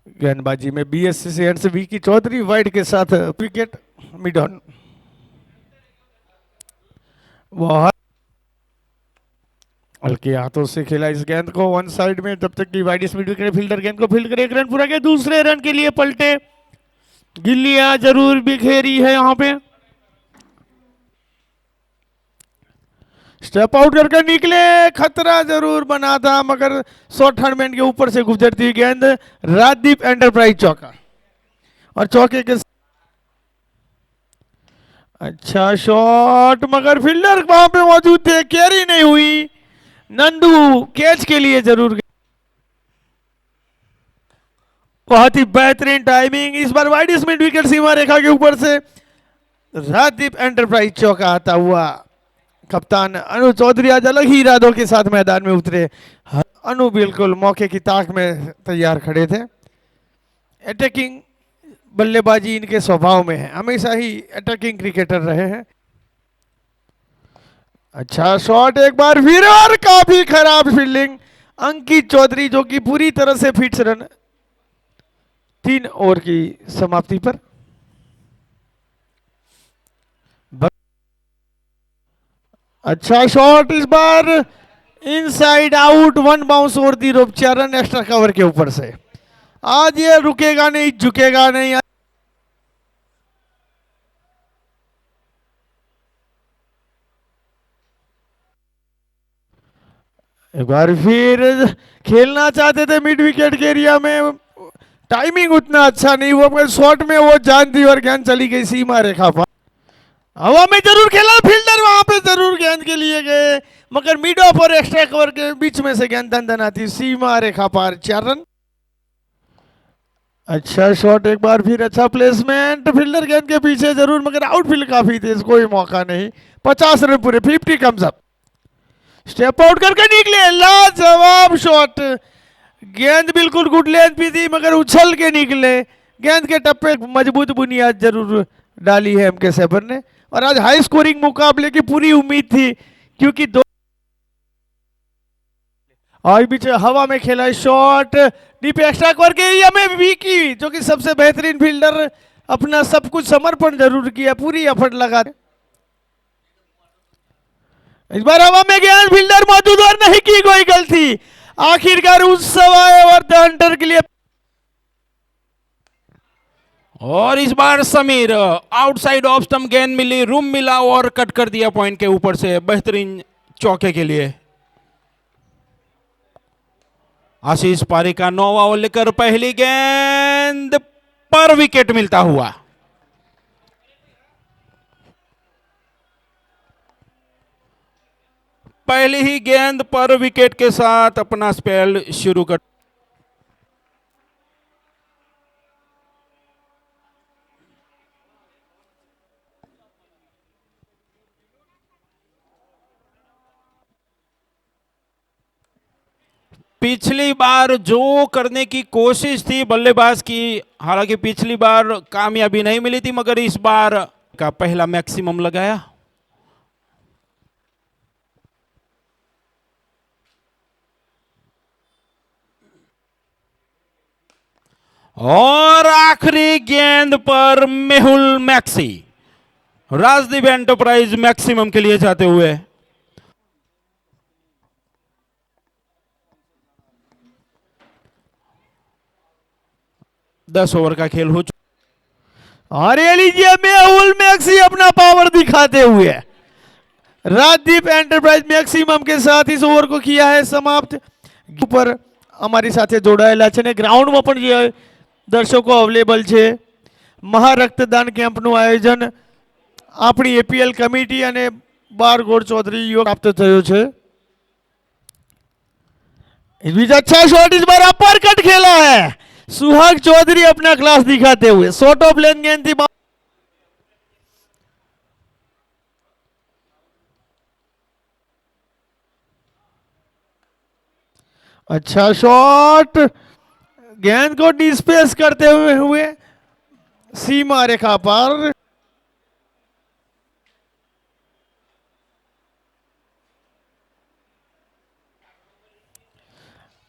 गेंदबाजी में बीएससी से एंड से विकी चौधरी वाइड के साथ विकेट मिड ऑन। बहुत हल्के हाथों से खेला इस गेंद को वन साइड में, जब तक कि वाइड मिड विकेट फील्डर गेंद को फील्ड करे, एक रन पूरा किया, दूसरे रन के लिए पलटे। गिल्लियां जरूर बिखेरी है यहाँ पे। स्टेप आउट करके निकले, खतरा जरूर बना था मगर शॉर्ट हैंडमैन के ऊपर से गुजरती हुई गेंद, राजदीप एंटरप्राइज चौका। और चौके के अच्छा शॉट, मगर फील्डर वहां पे मौजूद थे, कैरी नहीं हुई। नंदू कैच के लिए जरूर। बहुत ही बेहतरीन टाइमिंग, इस बार वाइड मिड विकेट सीमा रेखा के ऊपर से राजदीप एंटरप्राइज चौका आता हुआ। कप्तान अनु चौधरी आज अलग ही इरादों के साथ मैदान में उतरे। अनु बिल्कुल मौके की ताक में तैयार खड़े थे। अटैकिंग बल्लेबाजी इनके स्वभाव में है, हमेशा ही अटैकिंग क्रिकेटर रहे हैं। अच्छा शॉट एक बार फिर, और काफी खराब फील्डिंग अंकित चौधरी, जो कि पूरी तरह से फिट्स रन 3 ओवर की समाप्ति पर। अच्छा शॉट इस बार इनसाइड आउट, वन बाउंस और दी रोप, 4 रन एक्स्ट्रा कवर के ऊपर से। आज ये रुकेगा नहीं, झुकेगा नहीं। एक बार फिर खेलना चाहते थे मिड विकेट के एरिया में, टाइमिंग उतना अच्छा नहीं हुआ, शॉट में वो जान दी और गेंद चली गई सीमा रेखा पर। हवा में जरूर खेला, फील्डर वहां पे जरूर गेंद के लिए गए, मगर मिड ऑफ और एक्स्ट्रा कवर के बीच में से गेंद दन आती, सीमा रेखा पार, 4 रन। अच्छा शॉट एक बार फिर, अच्छा प्लेसमेंट, फील्डर गेंद के पीछे जरूर, मगर आउटफील्ड काफी तेज, कोई मौका नहीं। 50 रन पूरे, 50 कम्स अप। स्टेप आउट करके निकले, लाजवाब शॉट, गेंद बिल्कुल गुड लेंथ भी थी मगर उछल के निकले। गेंद के टप्पे मजबूत बुनियाद जरूर डाली है एमके सेबर ने, और आज हाई स्कोरिंग मुकाबले की पूरी उम्मीद थी, क्योंकि दो और बीच हवा में खेला शॉट, डीप एक्स्ट्रा करके हमें विकी, जो कि सबसे बेहतरीन फील्डर, अपना सब कुछ समर्पण जरूर किया, पूरी एफर्ट लगा। इस बार हवा में गया, फील्डर मौजूद और नहीं की कोई गलती, आखिरकार उस सवाए और द हंटर के लिए। और इस बार समीर आउटसाइड ऑफ स्टंप गेंद मिली, रूम मिला और कट कर दिया पॉइंट के ऊपर से, बेहतरीन चौके के लिए। आशीष पारी का 9वां ओवर लेकर पहली गेंद पर विकेट मिलता हुआ। पहली ही गेंद पर विकेट के साथ अपना स्पेल शुरू कर। पिछली बार जो करने की कोशिश थी बल्लेबाज की, हालांकि पिछली बार कामयाबी नहीं मिली थी, मगर इस बार का पहला मैक्सिमम लगाया। और आखिरी गेंद पर Mehul maxi, Rajdeep enterprise maximum के लिए जाते हुए। दस ओवर का खेल हो चुका। और ये लीजिए मेहुल मैक्सी अपना पावर दिखाते हुए, राजदीप एंटरप्राइज मैक्सिमम के साथ इस ओवर को किया है समाप्त। ऊपर અમારી સાથે જોડાયેલા છે ને ગ્રાઉન્ડમાં પણ જે દર્શકો અવેલેબલ છે, મહારક્તદાન કેમ્પનું આયોજન આપણી એપીએલ કમિટી અને બાર ગોળ ચૌધરી યોગ પ્રાપ્ત થયો છે। इस बीच अच्छा शॉट, इस बार अपर कट खेला है, सुहाग चौधरी अपना क्लास दिखाते हुए, शॉर्ट ऑफ लेन गेंद थी। अच्छा शॉट, गेंद को डिस्पेस करते हुए सीमा रेखा पर।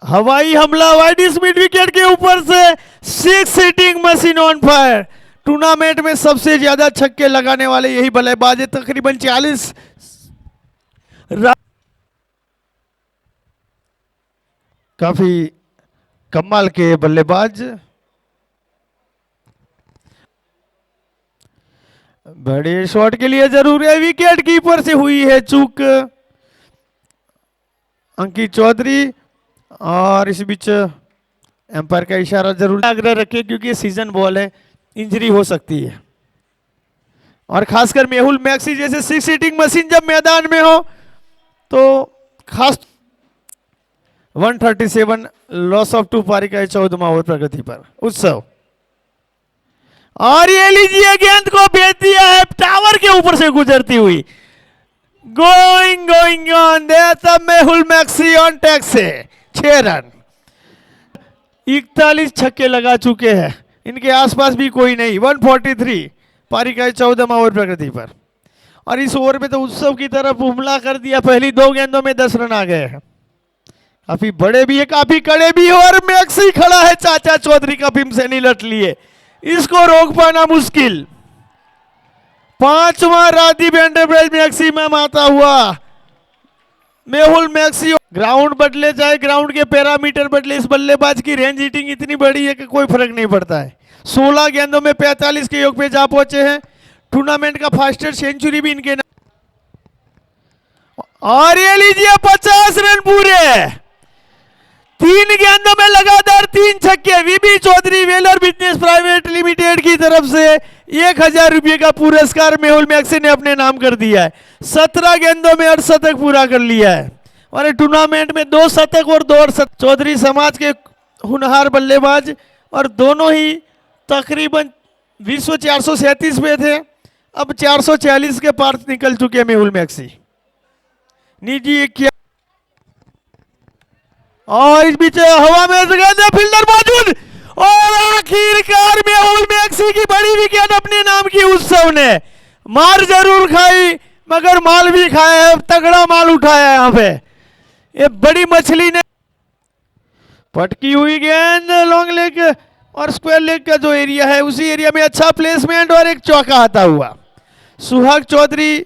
हवाई हमला वाइड स्पीड विकेट के ऊपर से 6 hitting machine on fire. Tournament में सबसे ज्यादा छक्के लगाने वाले यही बल्लेबाज है, तकरीबन 40 काफी कमाल के बल्लेबाज। बड़े शॉट के लिए जरूर है, विकेट कीपर से हुई है चूक अंकित चौधरी। और इस बीच एम्पायर का इशारा जरूर आग्रह रखे, क्योंकि सीजन बॉल है, इंजरी हो सकती है। और खासकर मेहुल मैक्सी जैसे 6 हिटिंग मशीन जब मैदान में हो तो खास 137 लॉस ऑफ 2 पारी का 14वां ओवर प्रगति पर उत्सव। और ये लीजिए गेंद को भेज दिया है टावर के ऊपर से गुजरती हुई। गोइंग ऑन देता मेहुल मैक्सी ऑन टैक्स से 6 रन। 41 छक्के लगा चुके हैं, इनके आसपास भी कोई नहीं। 143 पारी का 14वां ओवर प्रगति पर। और इस ओवर में तो उत्सव की तरफ हमला कर दिया, पहली 2 गेंदों में 10 रन आ गए हैं। काफी बड़े भी है, काफी कड़े भी है, और मैक्सी खड़ा है चाचा चौधरी का भीम से निलट लिए, इसको रोक पाना मुश्किल। 5वां राजदीप एंटरप्राइज मैक्सिमम आता हुआ मेहुल मैक्सी। ग्राउंड बदले चाहे ग्राउंड के पैरामीटर बदले, इस बल्लेबाज की रेंज हिटिंग इतनी बड़ी है कि कोई फर्क नहीं पड़ता है। 16 गेंदों में 45 के योग पे जा पहुंचे हैं। टूर्नामेंट का फास्टेस्ट सेंचुरी भी इनके नाम। और ये लीजिए 50 रन पूरे, 3 गेंदों में लगातार 3 छक्के। वीबी चौधरी वेलर बिजनेस प्राइवेट लिमिटेड की तरफ से 1000 रुपये का पुरस्कार मेहुल मैक्सी ने अपने नाम कर दिया है। 17 गेंदों में 8 शतक पूरा कर लिया है, और टूर्नामेंट में 2 शतक और 2 अर्धशतक। चौधरी समाज के होनहार बल्लेबाज, और दोनों ही तकरीबन विश्व 437 पे थे, अब 440 के पार निकल चुके हैं मेहुल मैक्सी। निजी क्या, और इस बीच हवा में फील्डर मौजूद, और आखिरकार मेहुल मैक्सी की बड़ी विकेट अपने नाम की। उत्सव ने मार जरूर खाई, मगर माल भी खाया है, तगड़ा माल उठाया है। यहां पे ये बड़ी मछली ने पटकी हुई गेंद लॉन्ग लेग और स्क्वायर लेग का जो एरिया है, उसी एरिया में अच्छा प्लेसमेंट और एक चौका आता हुआ। सुहाग चौधरी,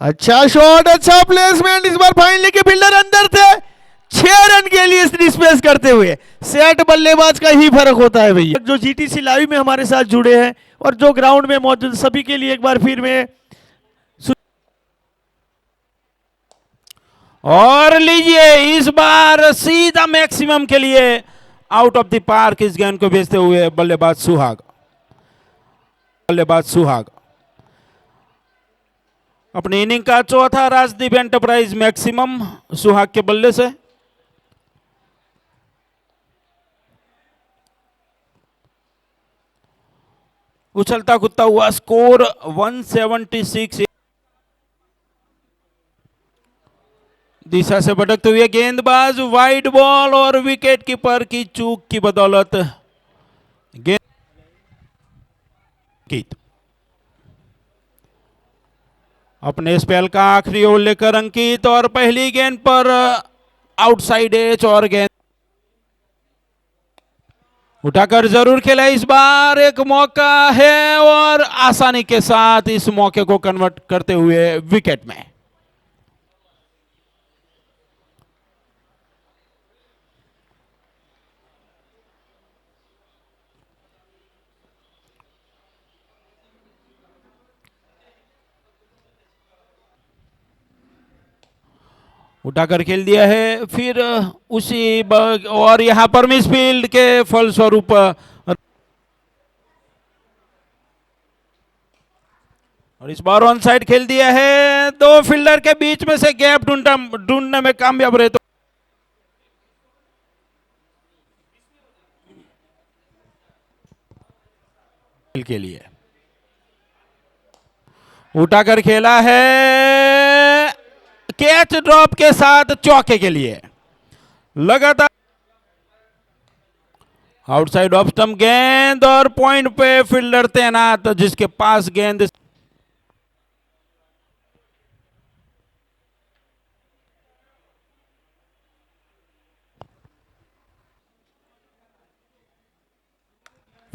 अच्छा शॉट, अच्छा प्लेसमेंट। इस बार फाइनली के फील्डर अंदर थे, 6 रन के लिए स्पेस करते हुए। सेट बल्लेबाज का ही फर्क होता है भैया। जो जीटीसी लाइव में हमारे साथ जुड़े हैं और जो ग्राउंड में मौजूद, सभी के लिए एक बार फिर में। और लीजिए इस बार सीधा मैक्सिमम के लिए आउट ऑफ द पार्क इस गेंद को भेजते हुए बल्लेबाज सुहाग अपनी इनिंग का चौथा राजदीप एंटरप्राइज मैक्सिमम सुहाग के बल्ले से। उछलता कूदता हुआ स्कोर 176। दिशा से भटकते हुए गेंदबाज, वाइड बॉल, और विकेट कीपर की चूक की बदौलत गेंद अपने स्पेल का आखिरी ओवर लेकर अंकित, और पहली गेंद पर आउटसाइड एज, और गेंद उठाकर जरूर खेला। इस बार एक मौका है, और आसानी के साथ इस मौके को कन्वर्ट करते हुए विकेट में। उठाकर खेल दिया है, फिर उसी और यहां पर मिसफील्ड के फलस्वरूप और इस बार ऑन साइड खेल दिया है। 2 फील्डर के बीच में से गैप ढूंढने में कामयाब रहे तो के लिए उठाकर खेला है, कैच ड्रॉप के साथ चौके के लिए। लगातार आउटसाइड ऑफ स्टंप गेंद, और पॉइंट पे फील्डर तैनात जिसके पास गेंद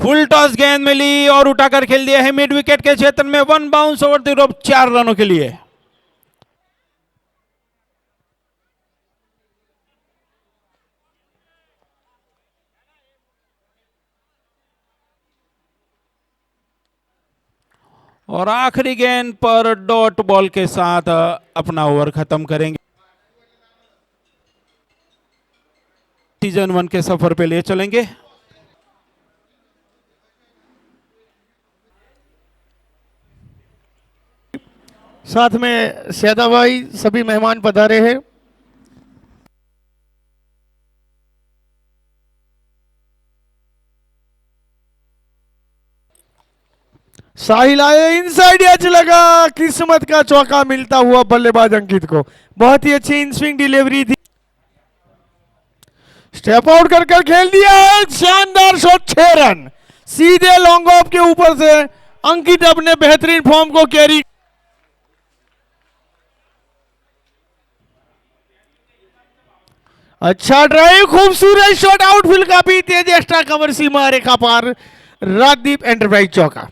फुल टॉस गेंद मिली और उठाकर खेल दिया है मिड विकेट के क्षेत्र में, one bounce over the rope 4 रनों के लिए। और आखिरी गेंद पर डॉट बॉल के साथ अपना ओवर खत्म करेंगे, सीजन 1 के सफर पे ले चलेंगे। साथ में सैदा भाई, सभी मेहमान पधारे हैं। साहिल आए, इनसाइड एज लगा, किस्मत का चौका मिलता हुआ बल्लेबाज अंकित को। बहुत ही अच्छी इन स्विंग डिलीवरी थी, स्टेप आउट कर कर खेल दिया है, शानदार शॉट, 6 रन सीधे लॉन्ग ऑफ के ऊपर से। अंकित अपने बेहतरीन फॉर्म को कैरी। अच्छा ड्राइव, खूबसूरत शॉट, आउटफील्ड काफी तेज, एक्स्ट्रा कवर, सीमा रेखा पार, राजदीप एंटरप्राइज चौका।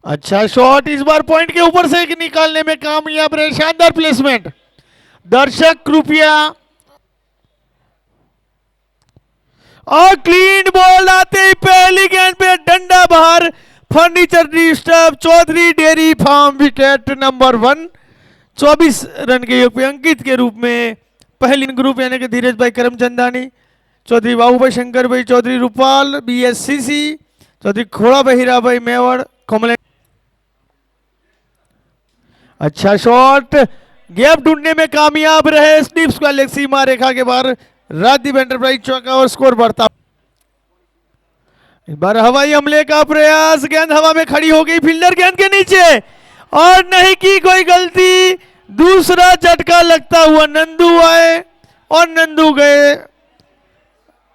अच्छा शॉट, इस बार पॉइंट के ऊपर से निकालने में कामयाब रहे, शानदार प्लेसमेंट। दर्शक कृपया, और क्लीन बॉल आते ही पहली गेंद पे डंडा बाहर, furniture disturb, Chaudhary dairy farm wicket number 1। 24 run के योग पे अंकित के रूप में पहली ग्रुप यानी कि धीरज भाई करमचंदानी, चौधरी बाबू भाई, शंकर भाई, चौधरी रूपाल, BSCC, चौधरी खोड़ा भाई, हीरा भाई, मेवाड़, कमले। अच्छा शॉट, गैप ढूंढने में कामयाब रहे, स्निप्स का लेग सीमा रेखा के बाहर, राजदीप एंटरप्राइज चौका और स्कोर बढ़ता। इस बार हवाई हमले का प्रयास, गेंद हवा में खड़ी हो गई, फील्डर गेंद के नीचे और नहीं की कोई गलती, दूसरा झटका लगता हुआ नंदू आए और नंदू गए,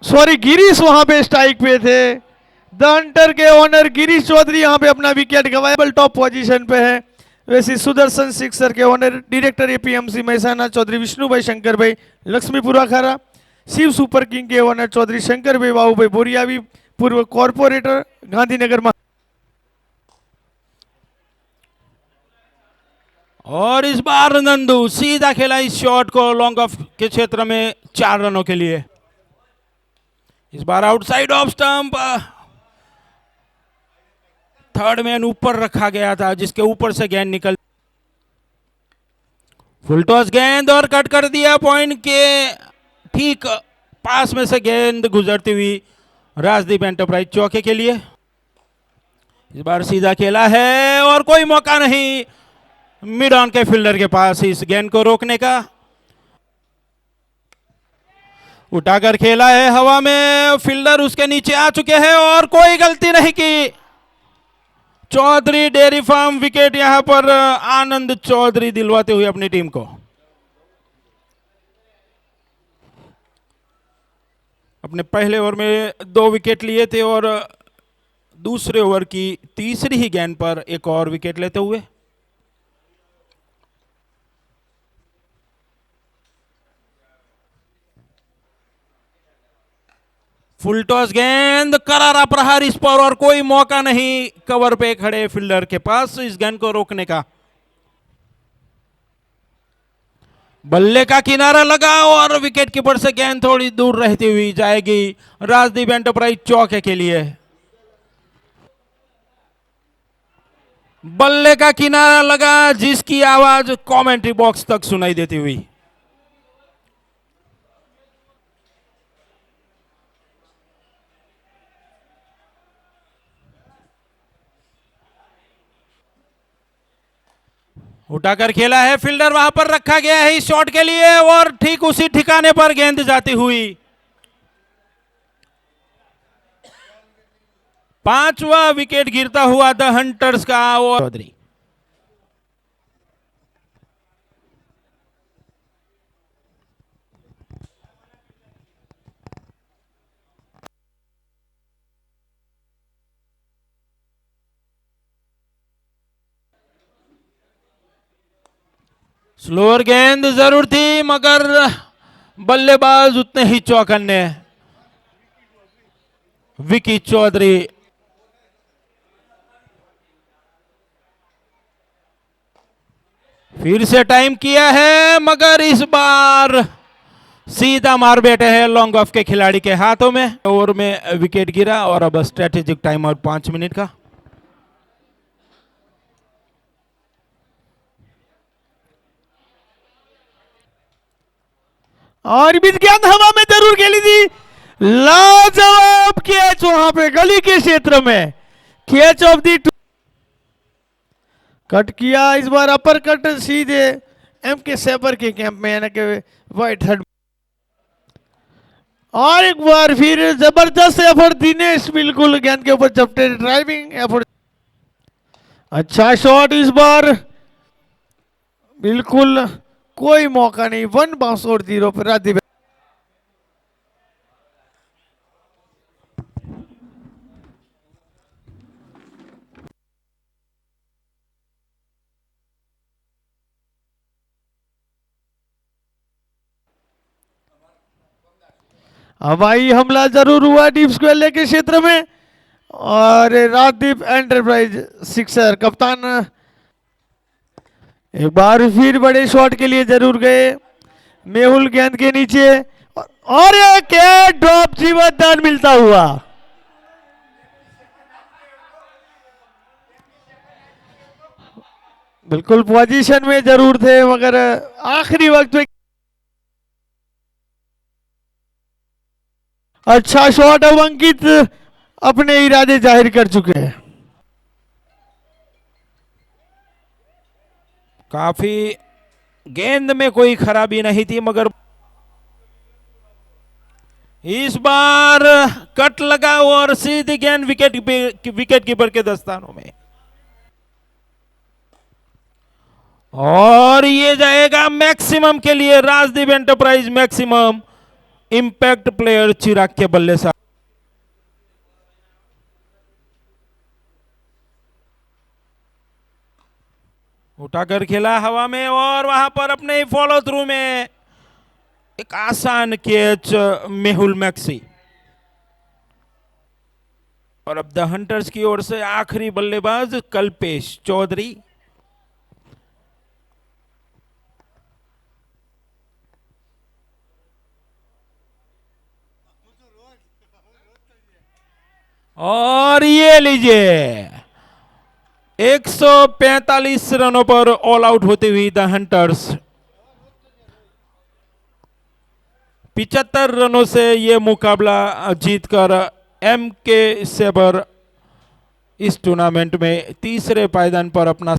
सॉरी गिरीश वहां पे स्ट्राइक पे थे। द हंटर के ओनर गिरीश चौधरी यहां पे अपना विकेट गवाया, टॉप पोजीशन पे है। वैसे सुदर्शन सिक्सर के owner director APMC Mehsana Chaudhary Vishnu bhai, Shankar bhai, Laxmipura Khara, Shiv super king के ओनर चौधरी शंकर भाई, बाबू भाई बोरियावी, पूर्व कॉर्पोरेटर गांधीनगर में। और इस बार नंदू सीधा खेला इस शॉट को लॉन्ग ऑफ के क्षेत्र में 4 रनों के लिए। इस बार outside off stump, third man ऊपर रखा गया था जिसके ऊपर से गेंद निकल, फुल टॉस गेंद और कट कर दिया, पॉइंट के ठीक पास में से गेंद गुजरती हुई राजदीप एंटरप्राइज चौके के लिए। इस बार सीधा खेला है और कोई मौका नहीं मिड ऑन के फील्डर के पास इस गेंद को रोकने का। उठाकर खेला है हवा में, फील्डर उसके नीचे आ चुके हैं और कोई गलती नहीं की। चौधरी डेयरी फार्म विकेट यहां पर आनंद चौधरी दिलवाते हुए अपनी टीम को। अपने पहले ओवर में 2 विकेट लिए थे और दूसरे ओवर की तीसरी ही गेंद पर एक और विकेट लेते हुए फुल टॉस गेंद, करारा प्रहार इस पर और कोई मौका नहीं कवर पे खड़े फील्डर के पास इस गेंद को रोकने का। बल्ले का किनारा लगा और विकेट कीपर से गेंद थोड़ी दूर रहती हुई जाएगी राजदीप एंटरप्राइज चौके के लिए। बल्ले का किनारा लगा जिसकी आवाज कमेंट्री बॉक्स तक सुनाई देती हुई। उठाकर खेला है, फील्डर वहां पर रखा गया है इस शॉट के लिए और ठीक उसी ठिकाने पर गेंद जाती हुई। 5वां विकेट गिरता हुआ द हंटर्स का और चौधरी। स्लोअर गेंद जरूर थी मगर बल्लेबाज उतने ही चौकन्ने। विकी चौधरी। फिर से टाइम किया है मगर इस बार सीधा मार बैठे हैं लॉन्ग ऑफ के खिलाड़ी के हाथों में। ओवर में विकेट गिरा और अब स्ट्रेटेजिक टाइम आउट 5 मिनट का। और बीच गेंद हवा में जरूर खेली थी, लाजवाब कैच वहां पे गली के क्षेत्र में, कैच ऑफ दी। कट किया इस बार अपर कट सीधे एम के सेबर के कैंप में, यानी कि वाइट हेड। और एक बार फिर जबरदस्त एफर्ट दिनेश, बिल्कुल गेंद के ऊपर चपटे, ड्राइविंग एफर्ट। अच्छा शॉट इस बार, बिल्कुल कोई मौका नहीं, 1 बाउंस और 0 पर राजदीप। हवाई हमला जरूर हुआ डीप स्क्वायर लेग के क्षेत्र में, और राजदीप एंटरप्राइज सिक्सर कप्तान एक बार फिर बड़े शॉट के लिए जरूर गए। मेहुल गेंद के नीचे और एक ड्रॉप जीवनदान मिलता हुआ। बिल्कुल पोजीशन में जरूर थे मगर आखिरी वक्त में। अच्छा शॉट, अब अंकित अपने इरादे जाहिर कर चुके हैं। काफी गेंद में कोई खराबी नहीं थी मगर इस बार कट लगा और सीधी गेंद विकेट कीपर के दस्तानों में, और ये जाएगा मैक्सिमम के लिए। Rajdeep enterprise maximum impact player Chirag के बल्ले से उठाकर खेला हवा में और वहां पर अपने ही फॉलो थ्रू में एक आसान कैच मेहुल मैक्सी। और अब द हंटर्स की ओर से आखिरी बल्लेबाज कल्पेश चौधरी। और ये लीजिए 145 रनों पर ऑल आउट होती हुई द हंटर्स 75 रनों से ये मुकाबला जीतकर एम के सेबर इस टूर्नामेंट में तीसरे पायदान पर अपना